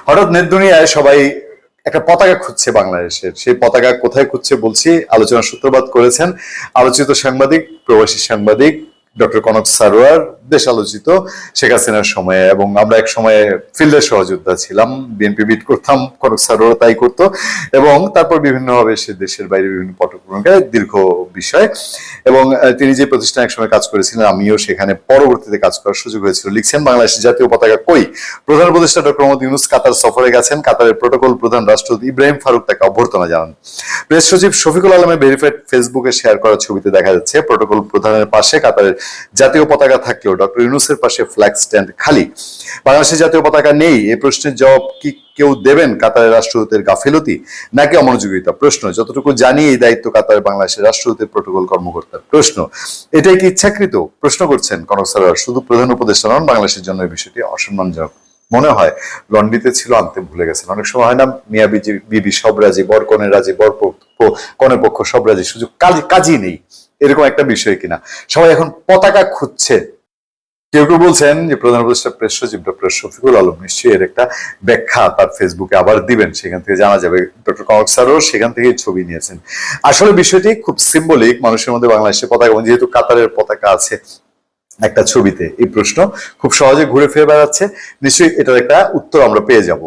হঠাৎ নেট দুনিয়ায় সবাই একটা পতাকা খুঁজছে বাংলাদেশের। সেই পতাকা কোথায় খুঁজছে বলছি, আলোচনার সূত্রপাত করেছেন আলোচিত সাংবাদিক, প্রবাসী সাংবাদিক ডক্টর কনক সারোয়ার, বেশ আলোচিত শেখ হাসিনার সময়ে, এবং আমরা এক সময়ে ফিল্ডের সহযোদ্ধা ছিলাম, বিএনপি বিট করতাম, কনক সারোয়ার তাই করতো, এবং তারপর বিভিন্নভাবে সে দেশের বাইরে বিভিন্ন পটভূমিকায় দীর্ঘ বিষয়। এবং তিনি যে প্রতিষ্ঠানে একসময় কাজ করেছিলেন, আমিও সেখানে পরবর্তীতে কাজ করার সুযোগ হয়েছিল। লিখছেন, বাংলাদেশের জাতীয় পতাকা কই? প্রধান উপদেষ্টা ডক্টর মোহাম্মদ ইউনূস কাতার সফরে গেছেন। কাতারের প্রোটোকল প্রধান রাষ্ট্রদূত ইব্রাহিম ফারুক তাকে অভ্যর্থনা জানান। প্রেস সচিব শফিকুল আলমের ভেরিফাইড ফেসবুকে শেয়ার করা ছবিতে দেখা যাচ্ছে প্রোটোকল প্রধানের পাশে কাতারের জাতীয় পতাকা থাকলেও ডক্টর ইউনূসের পাশে ফ্ল্যাগ স্ট্যান্ড খালি। বাংলাদেশের জাতীয় পতাকা নেই, এই প্রশ্নের জবাব কি কেউ দেবেন? কাতারের রাষ্ট্রদূতের গাফিলতি নাকি অমনোযোগিতা? প্রশ্ন। যতটুকু জানি এই দায়িত্ব কাতারের বাংলাদেশের রাষ্ট্রদূতের প্রোটোকল কর্মকর্তার। প্রশ্ন, এটাই কি ইচ্ছাকৃত? প্রশ্ন করছেন কনক সারোয়ার। শুধু প্রধান উপদেষ্টা নন, বাংলাদেশের জন্য এই বিষয়টি অসম্মানজনক। মনে হয় লন্ড্রিতে ছিল, আনতে ভুলে গেছেন। অনেক সময় হয় না, মিয়া বিবি সব রাজি, বর কনের রাজি, বর কনের পক্ষ সব রাজি, শুধু কাজই নেই, এরকম একটা বিষয় কিনা। সবাই এখন পতাকা খুঁজছে। কেউ কেউ বলছেন যে প্রধান উপদেষ্টা প্রেস সচিব ডক্টর শফিকুল আলম নিশ্চয়ই এর একটা ব্যাখ্যা তার ফেসবুকে আবার দিবেন, সেখান থেকে জানা যাবে। ডক্টর কনক সারোয়ার সেখান থেকে ছবি নিয়েছেন। আসলে বিষয়টি খুব সিম্বলিক, মানুষের মধ্যে বাংলাদেশের পতাকা, যেহেতু কাতারের পতাকা আছে একটা ছবিতে, এই প্রশ্ন খুব সহজে ঘুরে ফিরে বেড়াচ্ছে। নিশ্চয়ই এটার একটা উত্তর আমরা পেয়ে যাব।